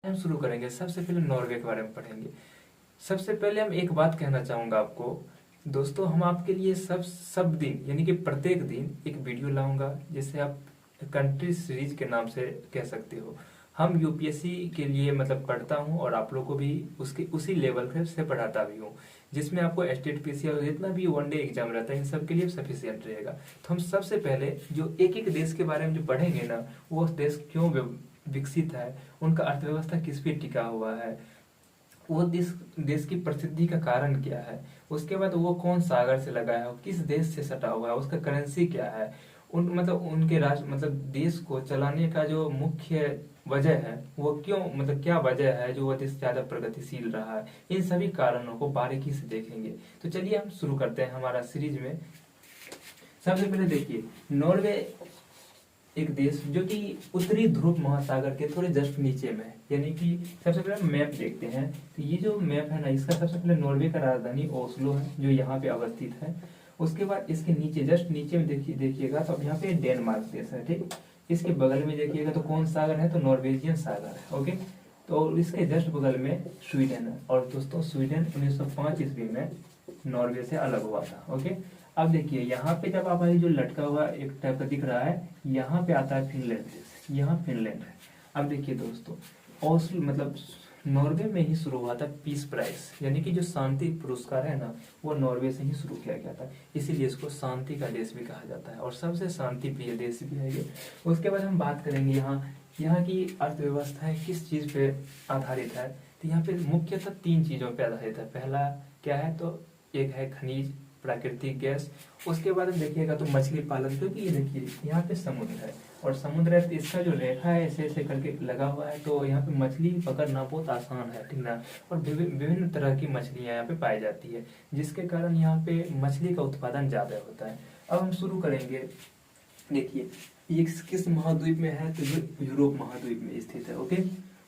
हम शुरू करेंगे। सबसे पहले नॉर्वे के बारे में पढ़ेंगे। सबसे पहले हम एक बात कहना चाहूंगा आपको दोस्तों, हम आपके लिए सब दिन यानी कि प्रत्येक दिन एक वीडियो लाऊंगा, जिसे आप कंट्री सीरीज के नाम से कह सकते हो। हम यूपीएससी के लिए मतलब पढ़ता हूं और आप लोग को भी उसके उसी लेवल से पढ़ाता भी हूं, जिसमें आपको स्टेट पीसी और जितना भी वनडे एग्जाम रहता है इन सब के लिए सफिशियंट रहेगा। तो हम सबसे पहले जो एक एक देश के बारे में जो पढ़ेंगे ना, वो देश क्यों विकसित है, उनका अर्थव्यवस्था किस पे टिका हुआ है, वो देश की प्रसिद्धि का कारण क्या है, उसके बाद वो कौन सागर से लगा है, किस देश से सटा हुआ है, उसका करेंसी क्या है, उनके राष्ट्र मतलब देश को चलाने का जो मुख्य वजह है वो क्यों, मतलब क्या वजह है जो वो देश ज्यादा प्रगतिशील रहा है, इन सभी कारणों को बारीकी से देखेंगे। तो चलिए हम शुरू करते हैं हमारा सीरीज में। सबसे पहले देखिए, नॉर्वे एक देश जो कि उत्तरी ध्रुव महासागर के थोड़े जस्ट नीचे में है, यानी कि सबसे पहले मैप देखते हैं। तो ये जो मैप है ना, इसका सबसे पहले नॉर्वे का राजधानी ओस्लो है जो यहाँ पे अवस्थित है। उसके बाद इसके नीचे जस्ट नीचे में देखिएगा तो अब यहाँ पे डेनमार्क देश है, ठीक। इसके बगल में देखिएगा तो कौन सागर है, तो नॉर्वेजियन सागर है, ओके। तो इसके जस्ट बगल में स्वीडन है। और दोस्तों स्वीडन 1905 ईस्वी में नॉर्वे से अलग हुआ था, ओके। अब देखिए यहाँ पे जब आप जो लटका हुआ एक टाइप का दिख रहा है, यहाँ पे आता है फिनलैंड देश, यहाँ फिनलैंड है। अब देखिए दोस्तों, ओस्लो मतलब नॉर्वे में ही शुरू हुआ था पीस प्राइज, यानी कि जो शांति पुरस्कार है ना, वो नॉर्वे से ही शुरू किया गया था, इसीलिए इसको शांति का देश भी कहा जाता है और सबसे शांति प्रिय देश भी है ये। उसके बाद हम बात करेंगे यहाँ की अर्थव्यवस्था किस चीज पे आधारित है। तो यहाँ पे मुख्यतः 3 चीजों पे आधारित है। पहला क्या है, तो एक है खनिज, प्राकृतिक गैस। उसके बाद देखिएगा तो मछली पालन, क्योंकि ये देखिए यहाँ पे समुद्र है और समुद्र है तो इसका जो रेखा है ऐसे ऐसे करके लगा हुआ है, तो यहाँ पे मछली पकड़ना बहुत आसान है, ठीक ना। और विभिन्न तरह की मछलियाँ यहाँ पे पाई जाती है, जिसके कारण यहाँ पे मछली का उत्पादन ज्यादा होता है। अब हम शुरू करेंगे। देखिए ये किस महाद्वीप में है, तो यूरोप महाद्वीप में स्थित है, ओके।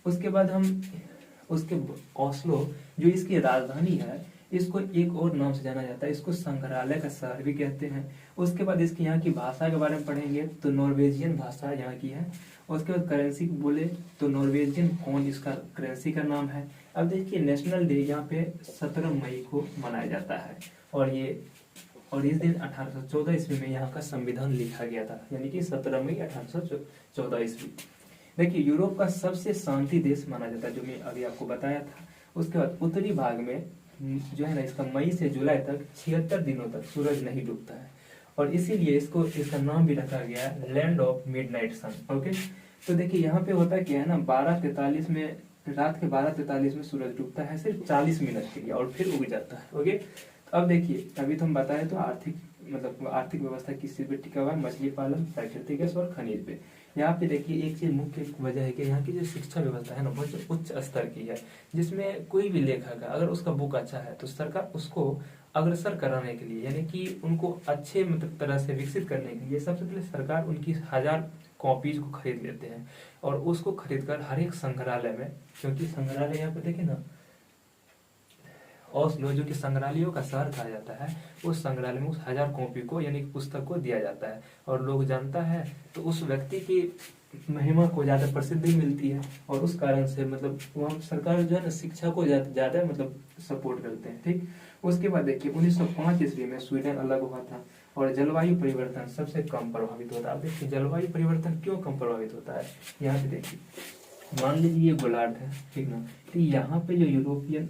उसके बाद हम ओस्लो जो इसकी राजधानी है, इसको एक और नाम से जाना जाता है, इसको संग्रहालय का शहर भी कहते हैं। उसके बाद इसकी यहाँ की भाषा के बारे में पढ़ेंगे, तो नॉर्वेजियन भाषा यहाँ की है। उसके बाद करेंसी बोले तो नॉर्वेजियन क्रोन इसका करेंसी का नाम है। अब देखिए नेशनल डे यहाँ पे 17 मई को मनाया जाता है और इस दिन 1814 ईस्वी में यहाँ का संविधान लिखा गया था, यानी कि 17 मई 1814 ईस्वी। देखिए यूरोप का सबसे शांति देश माना जाता है, जो मैं अभी आपको बताया था। उसके बाद उत्तरी भाग में जो है ना, इसका मई से जुलाई तक 76 दिनों तक सूरज नहीं डूबता है और इसीलिए इसका नाम भी रखा गया है land of midnight sun, okay. तो देखिए यहाँ पे होता क्या है ना, 12:43 में रात के 12:43 में सूरज डूबता है, सिर्फ 40 मिनट के लिए, और फिर उग जाता है, ओके। तो अब देखिए अभी तो हम बताए तो आर्थिक व्यवस्था किस चीज पे टिका हुआ है, मछली पालन, प्राकृतिक गैस और खनिज पे। यहाँ पे देखिए एक चीज मुख्य वजह है कि यहाँ की जो शिक्षा व्यवस्था है ना, बहुत उच्च स्तर की है, जिसमें कोई भी लेखक है अगर उसका बुक अच्छा है तो सरकार उसको अग्रसर कराने के लिए, यानी कि उनको अच्छे मतलब तरह से विकसित करने के लिए सबसे पहले सरकार उनकी 1000 कॉपीज को खरीद लेते हैं और उसको खरीद कर हर एक संग्रहालय में, क्योंकि संग्रहालय यहाँ पे देखे ना ओस्लो जो कि संग्रहालयों का शहर कहा जाता है, उस संग्रहालय में उस 1000 कॉपी को यानी पुस्तक को दिया जाता है और लोग जानता है तो उस व्यक्ति की महिमा को ज्यादा प्रसिद्धि मिलती है और उस कारण से मतलब वहाँ सरकार जो है ना शिक्षा को ज्यादा मतलब सपोर्ट करते हैं, ठीक। उसके बाद देखिए 1905 ईस्वी में स्वीडन अलग हुआ था और जलवायु परिवर्तन सबसे कम प्रभावित होता है। अब देखिए जलवायु परिवर्तन क्यों कम प्रभावित होता है, यहाँ पे देखिए मान लीजिए ये गोलार्ध है, ठीक ना। तो यहाँ पे जो यूरोपियन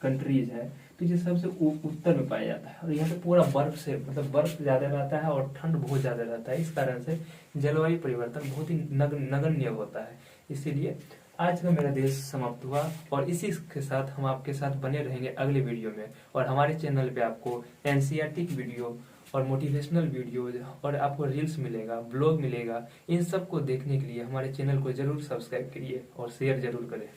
कंट्रीज है तो ये सबसे उत्तर में पाया जाता है और यहाँ पे पूरा बर्फ से मतलब बर्फ ज्यादा रहता है और ठंड बहुत ज्यादा रहता है, इस कारण से जलवायु परिवर्तन बहुत ही नगण्य होता है। इसीलिए आज का मेरा देश समाप्त हुआ और इसी के साथ हम आपके साथ बने रहेंगे अगले वीडियो में। और हमारे चैनल पे आपको एनसीईआरटी की वीडियो और मोटिवेशनल वीडियो और आपको रील्स मिलेगा, ब्लॉग मिलेगा। इन सब को देखने के लिए हमारे चैनल को जरूर सब्सक्राइब करिए और शेयर जरूर करें।